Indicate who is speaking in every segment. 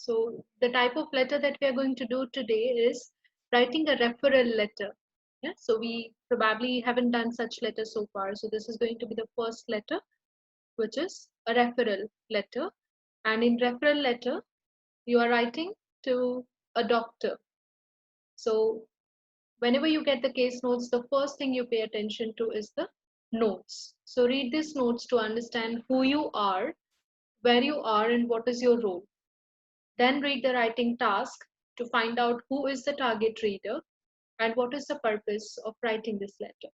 Speaker 1: So the type of letter that we are going to do today is writing a referral letter. Yeah, so we probably haven't done such letters so far. So this is going to be the first letter, which is a referral letter. And in referral letter, you are writing to a doctor. So whenever you get the case notes, the first thing you pay attention to is the notes. So read these notes to understand who you are, where you are, and what is your role. Then read the writing task to find out who is the target reader and what is the purpose of writing this letter.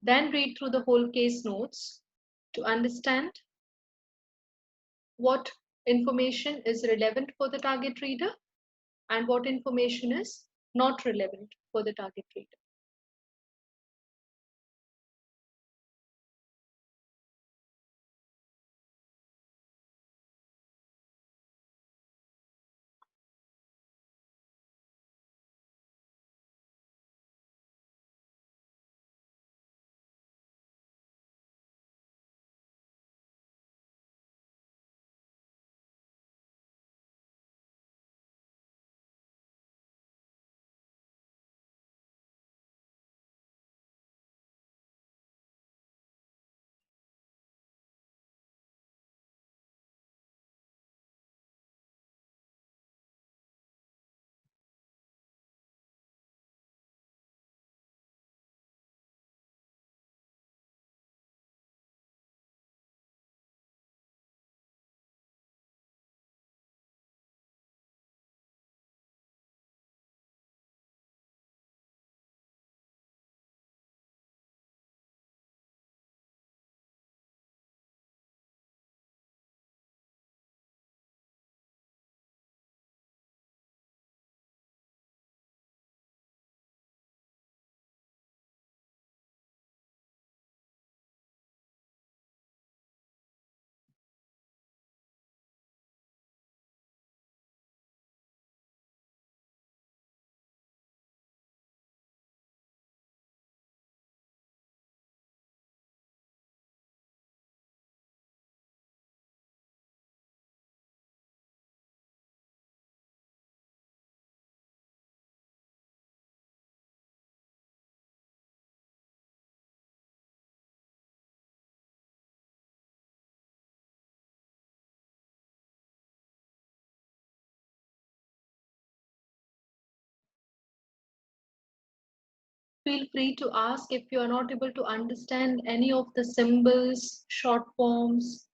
Speaker 1: Then read through the whole case notes to understand what information is relevant for the target reader and what information is not relevant for the target reader. Feel free to ask if you are not able to understand any of the symbols, short forms.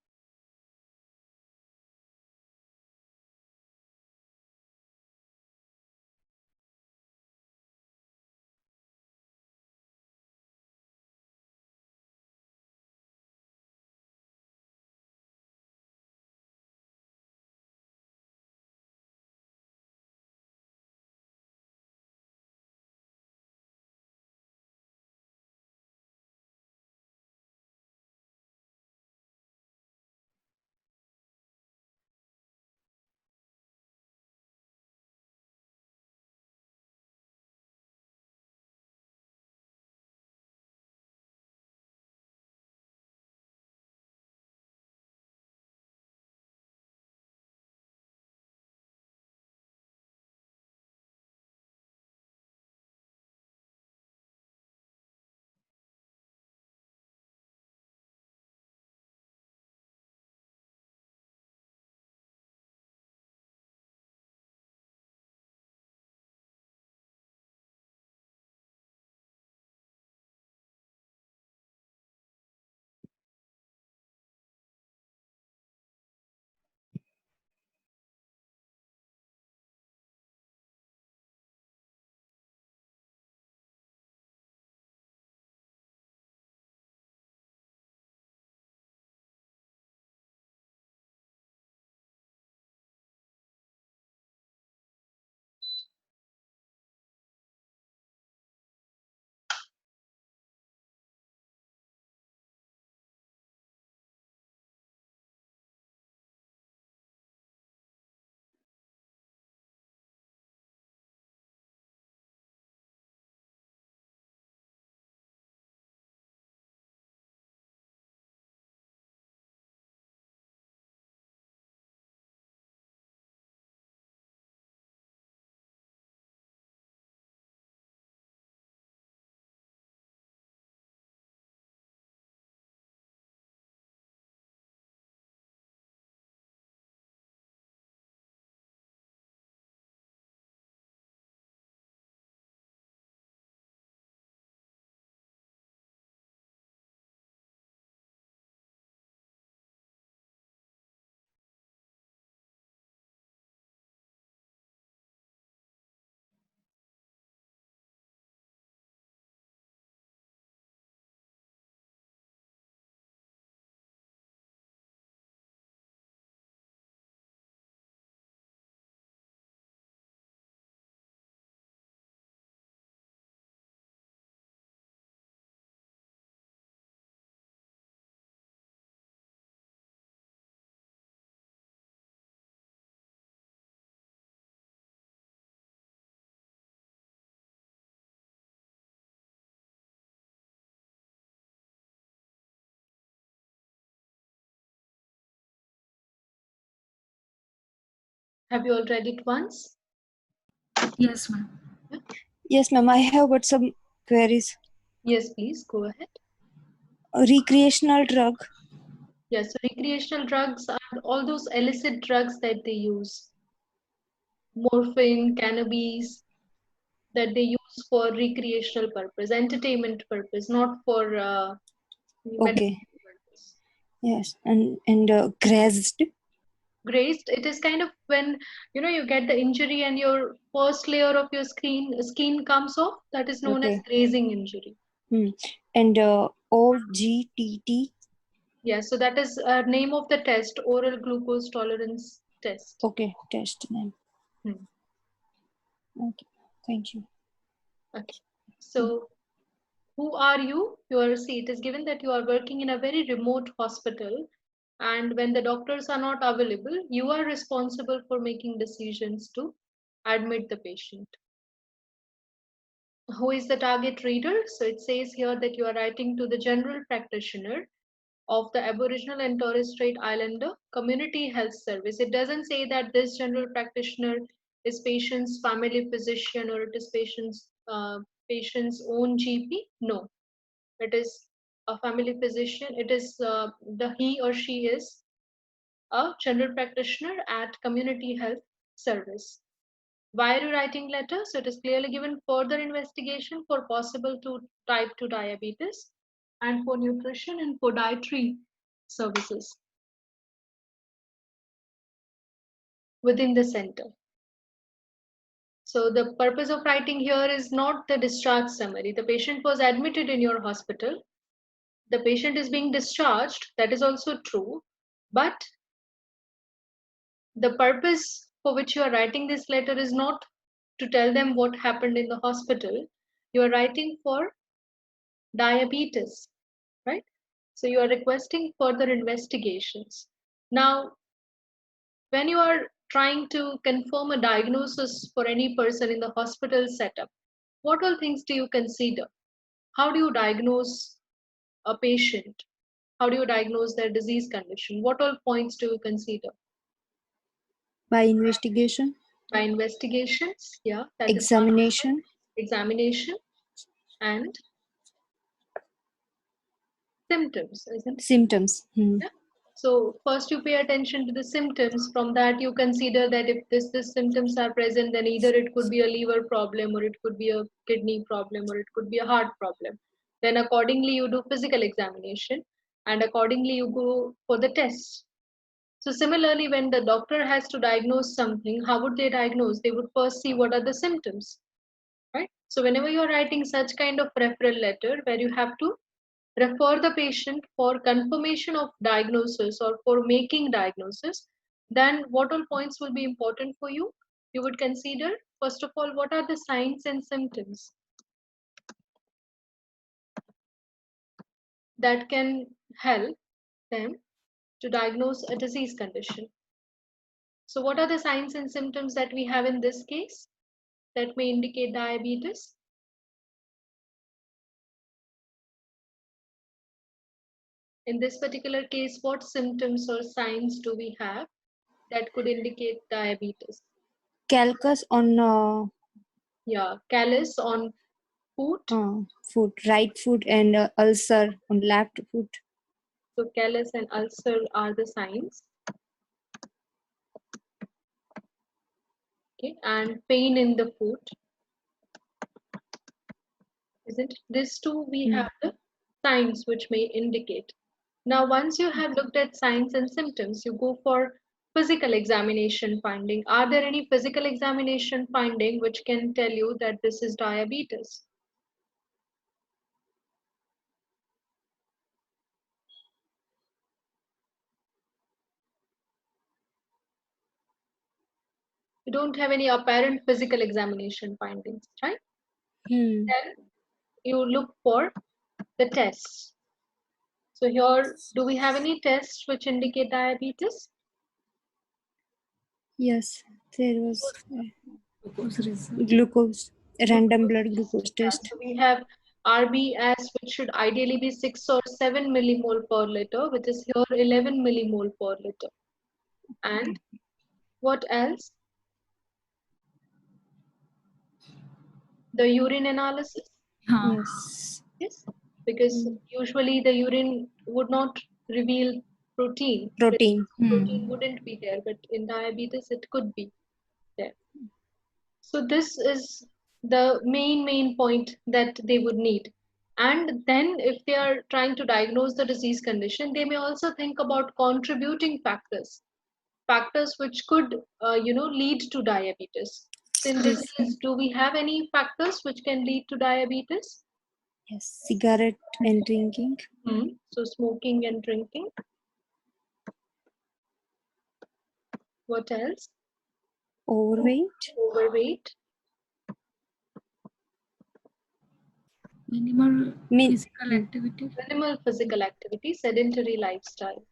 Speaker 1: Have you all read it once?
Speaker 2: Yes, ma'am.
Speaker 1: Yeah.
Speaker 3: Yes, ma'am. I have got some queries.
Speaker 1: Yes, please go ahead.
Speaker 3: A recreational drug.
Speaker 1: Yes, so recreational drugs are all those illicit drugs that they use, morphine, cannabis, that they use for recreational purpose, entertainment purpose, not for medical
Speaker 3: Okay.
Speaker 1: purpose.
Speaker 3: Yes. And grazed.
Speaker 1: Grazed, it is kind of when you get the injury and your first layer of your skin comes off. That is known as
Speaker 3: Okay.
Speaker 1: grazing injury.
Speaker 3: And OGTT.
Speaker 1: Yeah, so that is name of the test, oral glucose tolerance test.
Speaker 3: Okay. Test name.
Speaker 1: Hmm.
Speaker 3: Okay. Thank you.
Speaker 1: Okay. So who are you? See, it is given that you are working in a very remote hospital, and when the doctors are not available, you are responsible for making decisions to admit the patient. Who is the target reader? So it says here that you are writing to the general practitioner of the Aboriginal and Torres Strait Islander Community Health Service. It doesn't say that this general practitioner is patient's family physician or it is patient's own GP. No, it is a family physician. It is the he or she is a general practitioner at Community Health Service. Why are you writing letters? So it is clearly given further investigation for possible to type 2 diabetes and for nutrition and for dietary services within the center. So the purpose of writing here is not the discharge summary. The patient was admitted in your hospital. The patient is being discharged. That is also true. But the purpose for which you are writing this letter is not to tell them what happened in the hospital. You are writing for diabetes, right? So you are requesting further investigations. Now, when you are trying to confirm a diagnosis for any person in the hospital setup, what all things do you consider? How do you diagnose a patient? How do you diagnose their disease condition? What all points do you consider?
Speaker 3: By investigation.
Speaker 1: By investigations, yeah, that is one aspect.
Speaker 3: Examination.
Speaker 1: Examination and symptoms, isn't it?
Speaker 3: Symptoms.
Speaker 1: Yeah. So first you pay attention to the symptoms. From that you consider that if this symptoms are present, then either it could be a liver problem or it could be a kidney problem or it could be a heart problem. Then accordingly you do physical examination and accordingly you go for the tests. So similarly, when the doctor has to diagnose something, how would they diagnose? They would first see what are the symptoms, right? So whenever you're writing such kind of referral letter where you have to refer the patient for confirmation of diagnosis or for making diagnosis, then what all points will be important for you? You would consider, first of all, what are the signs and symptoms that can help them to diagnose a disease condition. So what are the signs and symptoms that we have in this case that may indicate diabetes? In this particular case, what symptoms or signs do we have that could indicate diabetes?
Speaker 3: Calculus on
Speaker 1: Yeah, callus on foot.
Speaker 3: foot, right foot, and ulcer on left foot.
Speaker 1: So callus and ulcer are the signs. Okay, and pain in the foot. Isn't it? These two we have the signs which may indicate. Now, once you have looked at signs and symptoms, you go for physical examination finding. Are there any physical examination finding which can tell you that this is diabetes? You don't have any apparent physical examination findings, right? Then you look for the tests. So here, do we have any tests which indicate diabetes?
Speaker 3: Yes, there was
Speaker 2: Glucose result.
Speaker 3: glucose, random
Speaker 1: Glucose
Speaker 3: blood
Speaker 1: test.
Speaker 3: glucose
Speaker 1: Yeah,
Speaker 3: test.
Speaker 1: so we have RBS, which should ideally be 6 or 7 millimole per liter, which is here 11 millimole per liter. And what else? The urine analysis?
Speaker 2: हाँ.
Speaker 3: Yes.
Speaker 1: Yes, because usually the urine would not reveal protein.
Speaker 3: Protein.
Speaker 1: Protein wouldn't be there, but in diabetes it could be there. So this is the main point that they would need. And then if they are trying to diagnose the disease condition, they may also think about contributing factors which could lead to diabetes. So in this
Speaker 3: Yes.
Speaker 1: case, do we have any factors which can lead to diabetes?
Speaker 3: Yes. Cigarette and drinking.
Speaker 1: So smoking and drinking. What else?
Speaker 3: Overweight.
Speaker 1: Overweight.
Speaker 2: Minimal physical activity.
Speaker 1: Minimal physical activity, sedentary lifestyle.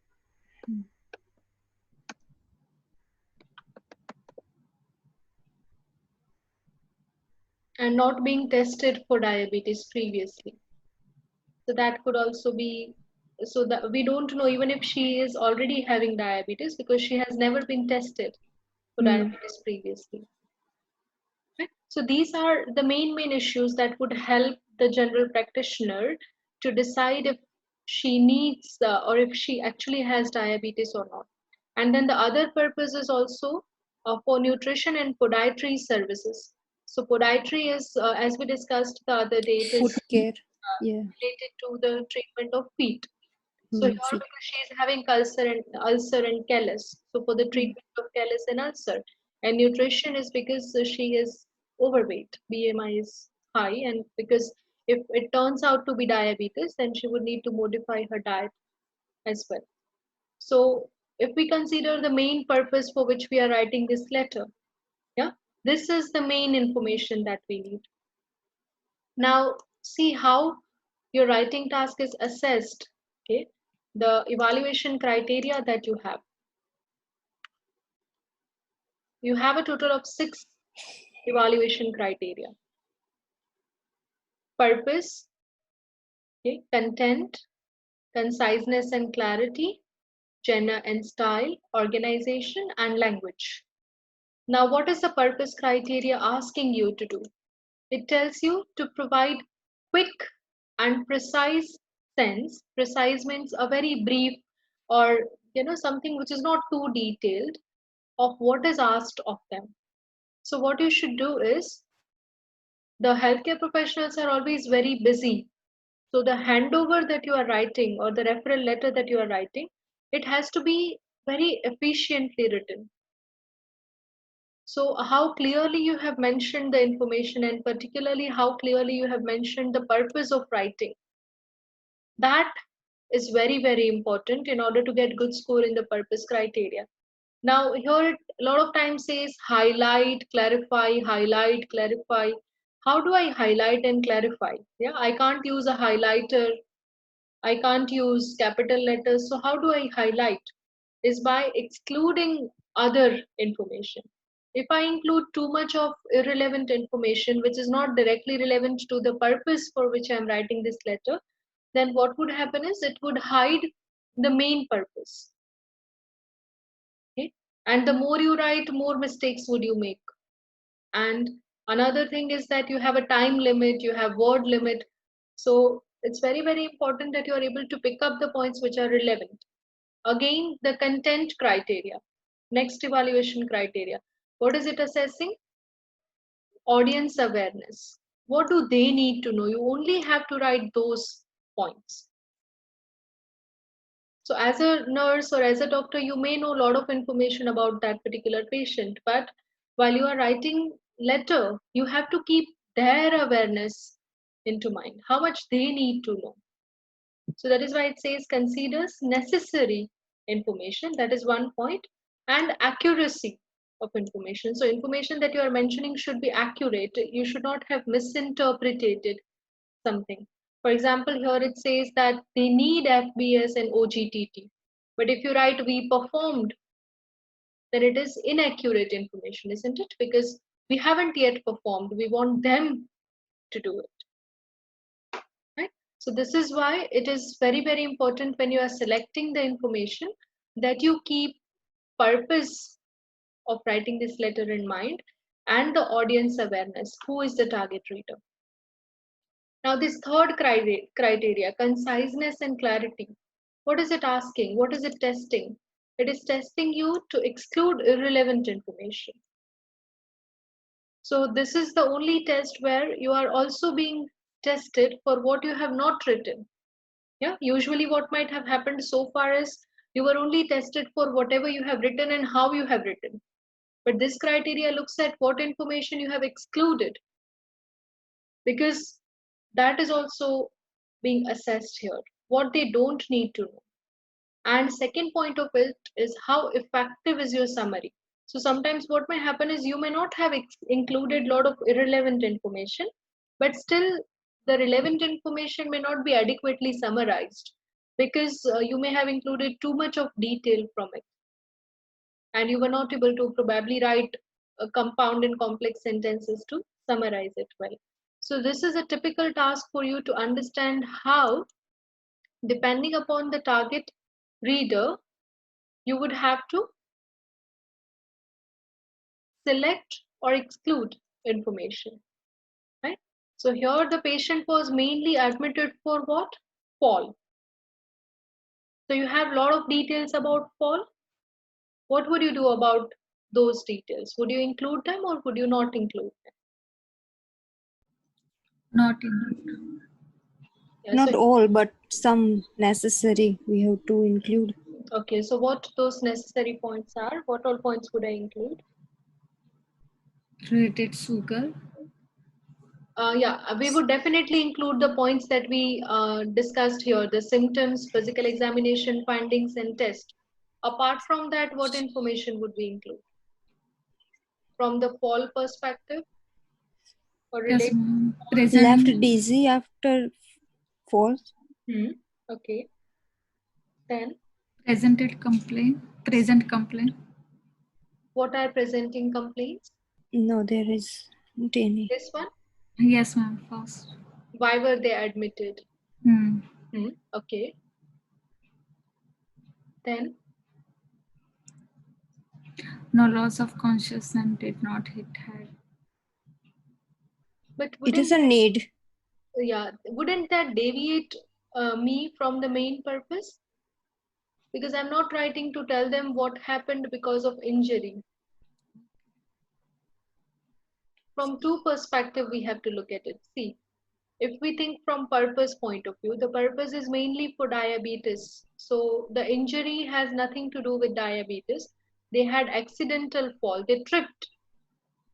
Speaker 1: And not being tested for diabetes previously. So that could also be, so that we don't know even if she is already having diabetes because she has never been tested for diabetes previously. Right? So these are the main issues that would help the general practitioner to decide if she needs or if she actually has diabetes or not. And then the other purpose is also for nutrition and podiatry services. So podiatry is, as we discussed the other day, it
Speaker 3: Foot
Speaker 1: is
Speaker 3: care. Yeah.
Speaker 1: related to the treatment of feet. So here,
Speaker 3: Feet.
Speaker 1: because she is having ulcer and callus, so for the treatment of callus and ulcer, and nutrition is because she is overweight, BMI is high, and because if it turns out to be diabetes, then she would need to modify her diet as well. So if we consider the main purpose for which we are writing this letter, yeah, this is the main information that we need. Now, see how your writing task is assessed. Okay, the evaluation criteria that you have. You have a total of 6 evaluation criteria. Purpose, okay, content, conciseness and clarity, genre and style, organization, and language. Now, what is the purpose criteria asking you to do? It tells you to provide quick and precise sense. Precise means a very brief or something which is not too detailed of what is asked of them. So what you should do is, the healthcare professionals are always very busy. So the handover that you are writing or the referral letter that you are writing, it has to be very efficiently written. So how clearly you have mentioned the information, and particularly how clearly you have mentioned the purpose of writing, that is very important in order to get good score in the purpose criteria. Now here it a lot of times says highlight, clarify, highlight, clarify. How do I highlight and clarify? Yeah, I can't use a highlighter, I can't use capital letters. So how do I highlight? Is by excluding other information. If I include too much of irrelevant information which is not directly relevant to the purpose for which I'm writing this letter, then what would happen is it would hide the main purpose. Okay? And the more you write, more mistakes would you make. And another thing is that you have a time limit, you have word limit. So it's very important that you are able to pick up the points which are relevant. Again, the content criteria. Next evaluation criteria. What is it assessing? Audience awareness. What do they need to know? You only have to write those points. So as a nurse or as a doctor, you may know a lot of information about that particular patient, but while you are writing letter, you have to keep their awareness into mind, how much they need to know. So that is why it says considers necessary information. That is one point. And accuracy of information. So information that you are mentioning should be accurate. You should not have misinterpreted something. For example, here it says that they need FBS and OGTT. But if you write we performed, then it is inaccurate information, isn't it? Because we haven't yet performed. We want them to do it. Right? So this is why it is very important when you are selecting the information that you keep purpose of writing this letter in mind, and the audience awareness. Who is the target reader? Now, this third criteria, conciseness and clarity. What is it asking? What is it testing? It is testing you to exclude irrelevant information. So, this is the only test where you are also being tested for what you have not written. Yeah, usually what might have happened so far is you were only tested for whatever you have written and how you have written. But this criteria looks at what information you have excluded, because that is also being assessed here, what they don't need to know. And second point of it is how effective is your summary. So sometimes what may happen is you may not have included a lot of irrelevant information, but still the relevant information may not be adequately summarized, because you may have included too much of detail from it, and you were not able to probably write a compound and complex sentences to summarize it well. So this is a typical task for you to understand how, depending upon the target reader, you would have to select or exclude information, right? So here the patient was mainly admitted for what? Fall. So you have a lot of details about fall. What would you do about those details? Would you include them or would you not include them?
Speaker 2: Not include.
Speaker 1: Yeah,
Speaker 3: Not
Speaker 1: so
Speaker 3: all, but some necessary we have to include.
Speaker 1: okay, so what those necessary points are? What all points would I include?
Speaker 2: Related sugar.
Speaker 1: Yeah, we would definitely include the points that we discussed here, the symptoms, physical examination, findings, and test. Apart from that, what information would we include? From the fall perspective or
Speaker 2: Yes,
Speaker 1: relate?
Speaker 2: ma'am.
Speaker 3: Left
Speaker 2: Present.
Speaker 3: dizzy after fall.
Speaker 1: Hmm. Okay, then
Speaker 2: Presented complaint. Present complaint.
Speaker 1: what are presenting complaints?
Speaker 3: No, there is not any.
Speaker 1: This one,
Speaker 2: Yes, ma'am. First.
Speaker 1: why were they admitted?
Speaker 2: Hmm.
Speaker 1: Hmm. Okay, then
Speaker 2: No loss of consciousness. Did not hit head.
Speaker 1: but
Speaker 3: It
Speaker 1: wouldn't
Speaker 3: doesn't
Speaker 1: that,
Speaker 3: need.
Speaker 1: yeah, wouldn't that deviate me from the main purpose? Because I'm not writing to tell them what happened because of injury. From two perspectives, we have to look at it. See, if we think from purpose point of view, the purpose is mainly for diabetes. So the injury has nothing to do with diabetes. They had accidental fall. They tripped.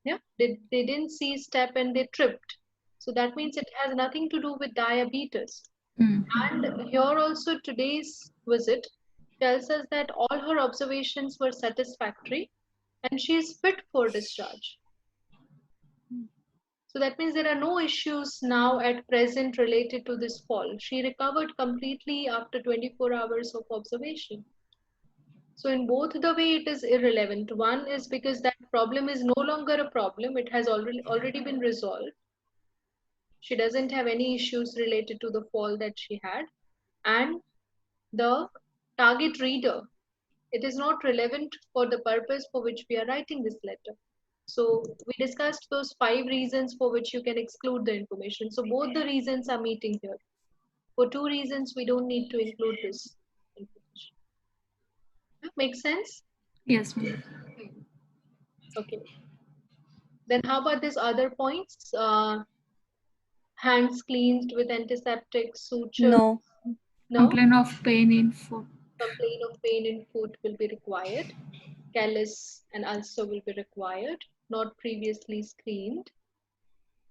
Speaker 1: Yeah, they didn't see step and they tripped. So that means it has nothing to do with diabetes.
Speaker 2: Hmm.
Speaker 1: And here also today's visit tells us that all her observations were satisfactory and she is fit for discharge. So that means there are no issues now at present related to this fall. She recovered completely after 24 hours of observation. So in both the way it is irrelevant. One is because that problem is no longer a problem. It has already been resolved. She doesn't have any issues related to the fall that she had. And the target reader, it is not relevant for the purpose for which we are writing this letter. So we discussed those 5 reasons for which you can exclude the information. So both the reasons are meeting here. For 2 reasons, we don't need to include this information. Makes sense?
Speaker 2: Yes, ma'am.
Speaker 1: Okay. Then how about these other points? Hands cleansed with antiseptic, suture.
Speaker 3: No.
Speaker 1: No.
Speaker 2: Complaint of pain in foot.
Speaker 1: Complaint of pain in foot will be required. Callus and ulcer will be required. Not previously screened.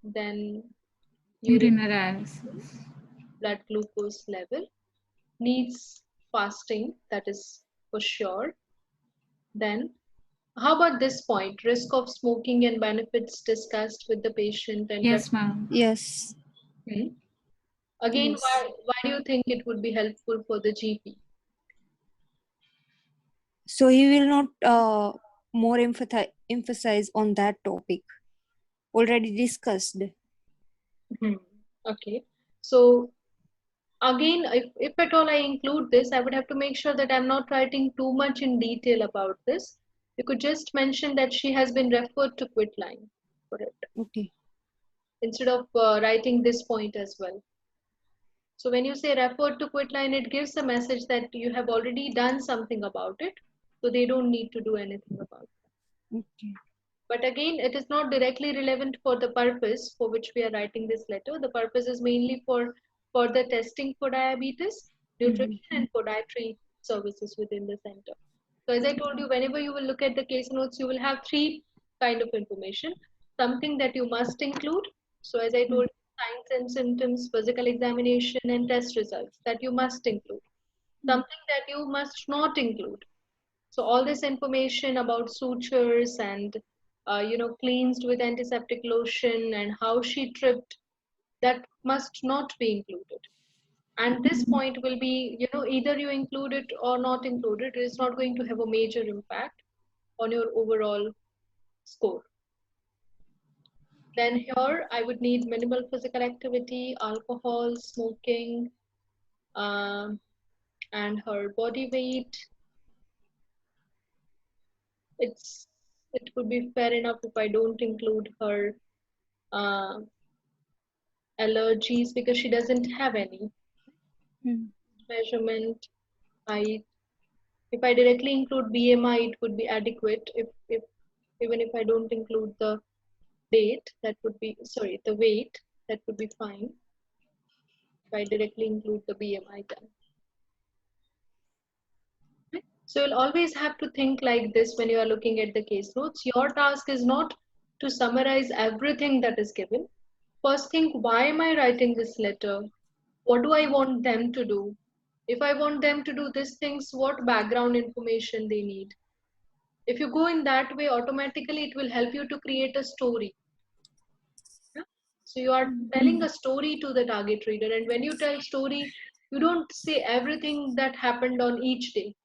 Speaker 1: Then urine,
Speaker 2: Urinary dialysis.
Speaker 1: blood glucose level. Needs fasting, that is for sure. Then how about this point? Risk of smoking and benefits discussed with the patient and
Speaker 2: Yes, ma'am.
Speaker 3: Yes.
Speaker 1: Hmm. Again,
Speaker 3: Yes.
Speaker 1: why do you think it would be helpful for the GP?
Speaker 3: So he will not more emphasize on that topic. Already discussed.
Speaker 1: Hmm. Okay. So again, if at all I include this, I would have to make sure that I'm not writing too much in detail about this. You could just mention that she has been referred to Quitline. for it,
Speaker 3: Okay.
Speaker 1: instead of writing this point as well. So when you say refer to quit line, it gives a message that you have already done something about it, so they don't need to do anything about it.
Speaker 3: Okay.
Speaker 1: But again, it is not directly relevant for the purpose for which we are writing this letter. The purpose is mainly for further testing for diabetes, nutrition, and for dietary services within the center. So as I told you, whenever you will look at the case notes, you will have three kind of information. Something that you must include. So as I told you, signs and symptoms, physical examination, and test results that you must include. Something that you must not include. So all this information about sutures and cleansed with antiseptic lotion and how she tripped, that must not be included. And this point will be, either you include it or not include it. It is not going to have a major impact on your overall score. Then here I would need minimal physical activity, alcohol, smoking, um, and her body weight. It's it would be fair enough if I don't include her uh, allergies because she doesn't have any. Measurement, height. If I directly include BMI, it would be adequate. If even if I don't include the date, that would be the weight, that would be fine. If I directly include the BMI, then. So you'll always have to think like this when you are looking at the case notes. Your task is not to summarize everything that is given. First think, why am I writing this letter? What do I want them to do? If I want them to do these things, what background information they need? If you go in that way, automatically it will help you to create a story. Yeah? So you are telling a story to the target reader, and when you tell story, you don't say everything that happened on each day.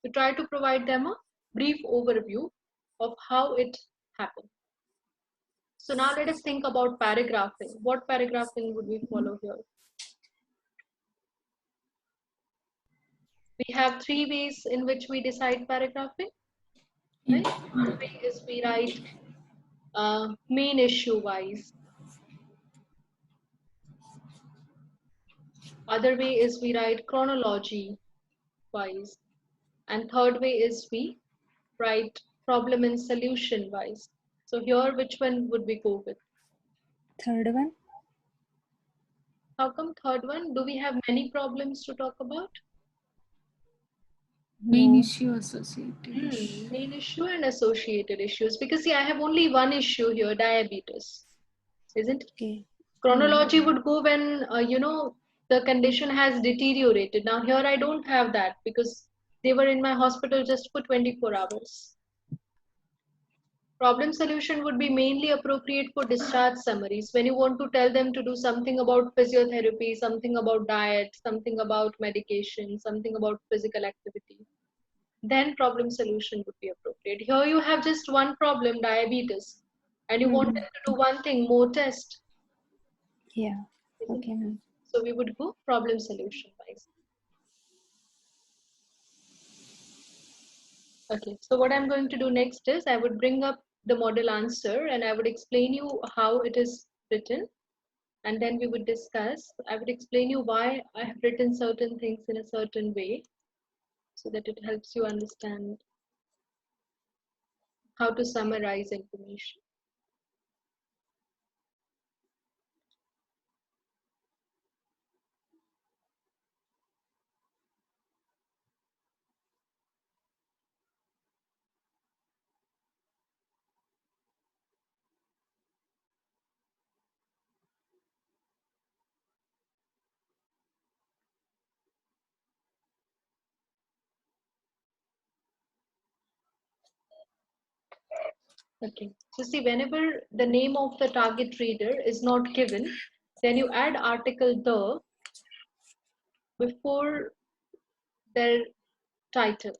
Speaker 1: You try to provide them a brief overview of how it happened. So now let us think about paragraphing. What paragraphing would we follow here? We have three ways in which we decide paragraphing. Right? One way is we write main issue wise. Other way is we write chronology wise. And third way is we write problem and solution wise. So here, which one would we go with?
Speaker 3: Third one.
Speaker 1: How come third one? Do we have many problems to talk about?
Speaker 2: Main
Speaker 3: No.
Speaker 2: issue associated.
Speaker 1: Main issue and associated issues. Because see, I have only one issue here, diabetes. Isn't it?
Speaker 3: Okay.
Speaker 1: Chronology would go when, the condition has deteriorated. Now here I don't have that because they were in my hospital just for 24 hours. Problem solution would be mainly appropriate for discharge summaries when you want to tell them to do something about physiotherapy, something about diet, something about medication, something about physical activity. Then problem solution would be appropriate. Here you have just one problem, diabetes, and you want them to do one thing, more test.
Speaker 3: Yeah.
Speaker 1: Isn't it?
Speaker 3: Okay, ma'am.
Speaker 1: So we would go problem solution wise. Okay, so what I'm going to do next is I would bring up the model answer and I would explain you how it is written, and then we would discuss. I would explain you why I have written certain things in a certain way so that it helps you understand how to summarize information. Okay, so see, whenever the name of the target reader is not given, then you add article the before their title.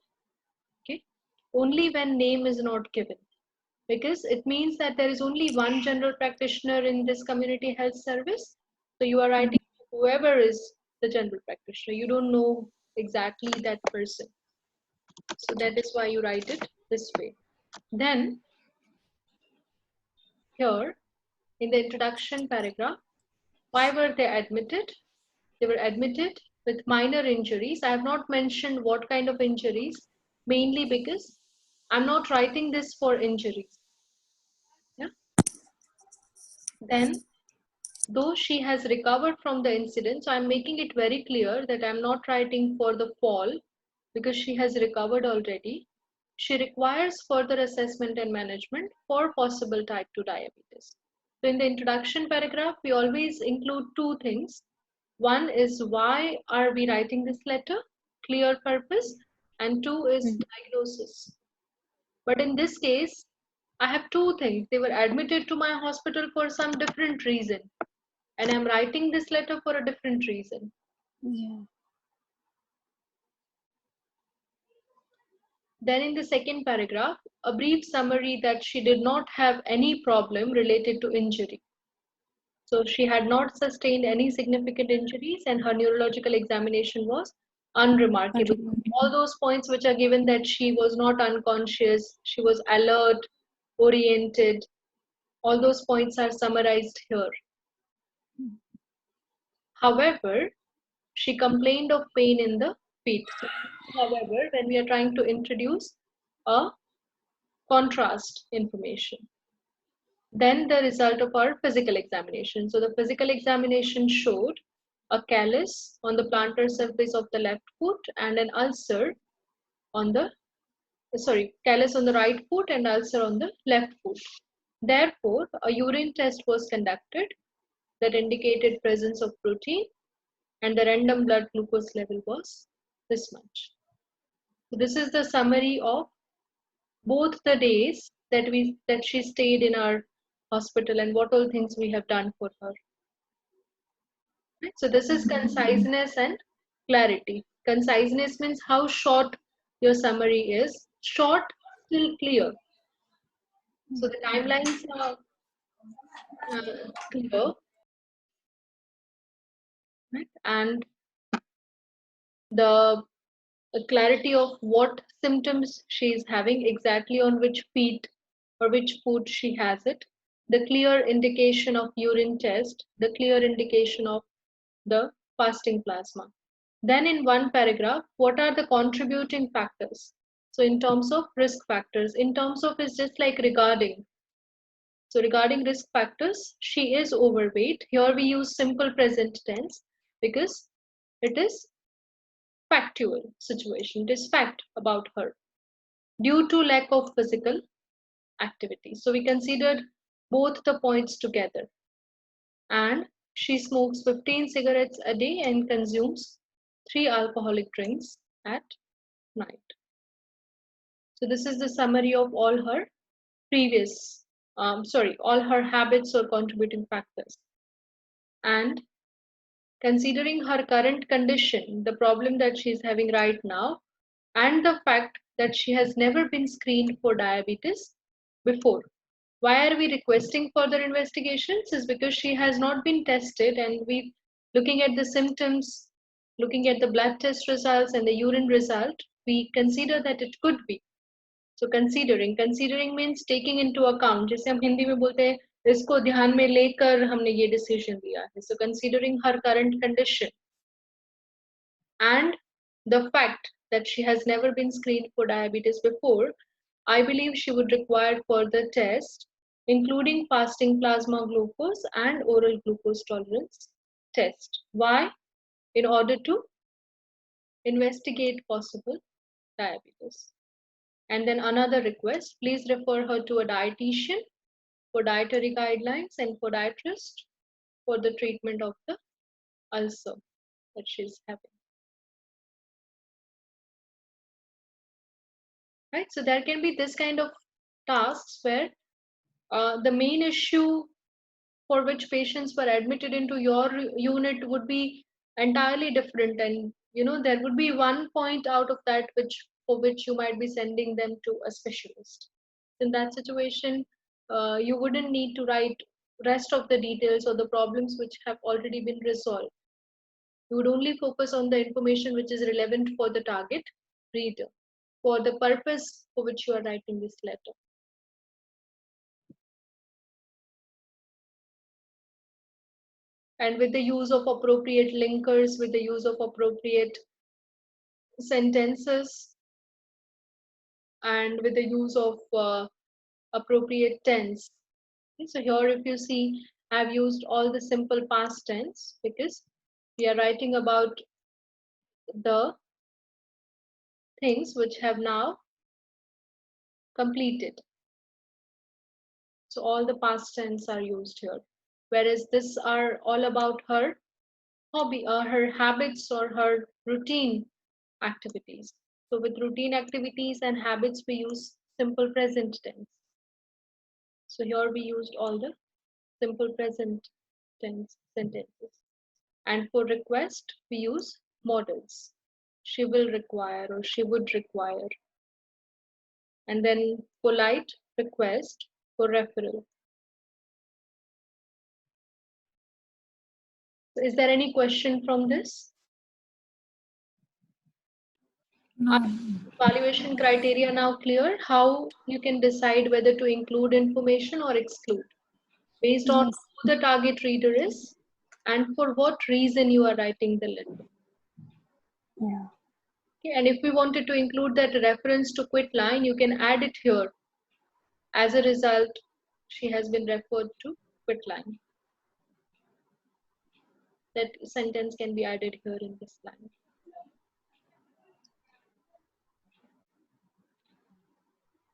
Speaker 1: Okay, only when name is not given, because it means that there is only one general practitioner in this community health service. So you are writing whoever is the general practitioner. You don't know exactly that person. So that is why you write it this way. Then here in the introduction paragraph, why were they admitted? They were admitted with minor injuries. I have not mentioned what kind of injuries, mainly because I'm not writing this for injuries. Yeah. Then, though she has recovered from the incident, so I'm making it very clear that I'm not writing for the fall because she has recovered already. She requires further assessment and management for possible type 2 diabetes. So in the introduction paragraph, we always include two things. One is why are we writing this letter, clear purpose, and two is diagnosis. But in this case, I have two things. They were admitted to my hospital for some different reason, and I'm writing this letter for a different reason.
Speaker 3: Yeah.
Speaker 1: Then in the second paragraph, a brief summary that she did not have any problem related to injury. So she had not sustained any significant injuries and her neurological examination was unremarkable. All those points which are given that she was not unconscious, she was alert, oriented, all those points are summarized here. However, she complained of pain in the feet. So, however, when we are trying to introduce a contrast information. Then the result of our physical examination. So the physical examination showed a callus on the plantar surface of the left foot and an ulcer on the, callus on the right foot and ulcer on the left foot. Therefore, a urine test was conducted that indicated presence of protein and the random blood glucose level was this much. So this is the summary of both the days that she stayed in our hospital and what all things we have done for her. Right? So this is conciseness and clarity. Conciseness means how short your summary is. Short, still clear. So the timelines are clear, right? And the clarity of what symptoms she is having, exactly on which feet or which foot she has it, the clear indication of urine test, the clear indication of the fasting plasma. Then in one paragraph, what are the contributing factors? So in terms of risk factors, in terms of is just like regarding. So regarding risk factors, she is overweight. Here we use simple present tense because it is factual situation. It is fact about her due to lack of physical activity. So we considered both the points together. And she smokes 15 cigarettes a day and consumes 3 alcoholic drinks at night. So this is the summary of all her previous, all her habits or contributing factors. And considering her current condition, the problem that she is having right now, and the fact that she has never been screened for diabetes before. Why are we requesting further investigations? Is because she has not been tested and we looking at the symptoms, looking at the blood test results and the urine result, we consider that it could be. So considering means taking into account. जैसे हम हिंदी में बोलते हैं इसको ध्यान में लेकर हमने ये decision लिया है. So considering her current condition and the fact that she has never been screened for diabetes before, I believe she would require further tests, including fasting plasma glucose and oral glucose tolerance test. Why? In order to investigate possible diabetes. And then another request, please refer her to a dietitian for dietary guidelines and podiatrist for the treatment of the ulcer that she's having. Right? So there can be this kind of tasks where the main issue for which patients were admitted into your unit would be entirely different, and there would be one point out of that for which you might be sending them to a specialist. In that situation, you wouldn't need to write rest of the details or the problems which have already been resolved. You would only focus on the information which is relevant for the target reader, for the purpose for which you are writing this letter. and with the use of appropriate linkers, with the use of appropriate sentences, and with the use of appropriate tense. Okay, so here if you see, I've used all the simple past tense because we are writing about the things which have now completed. So all the past tense are used here. Whereas this are all about her hobby or her habits or her routine activities. So with routine activities and habits, we use simple present tense. So here we used all the simple present tense sentences. And for request, we use models. She will require or she would require. And then polite request for referral. So is there any question from this?
Speaker 2: No.
Speaker 1: Are evaluation criteria now clear? How you can decide whether to include information or exclude based on
Speaker 3: Yes.
Speaker 1: who the target reader is and for what reason you are writing the letter.
Speaker 3: Yeah.
Speaker 1: Okay, and if we wanted to include that reference to quit line, you can add it here. As a result, she has been referred to quit line. That sentence can be added here in this line.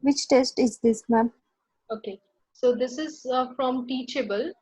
Speaker 3: Which test is this, ma'am?
Speaker 1: Okay, so this is from Teachable.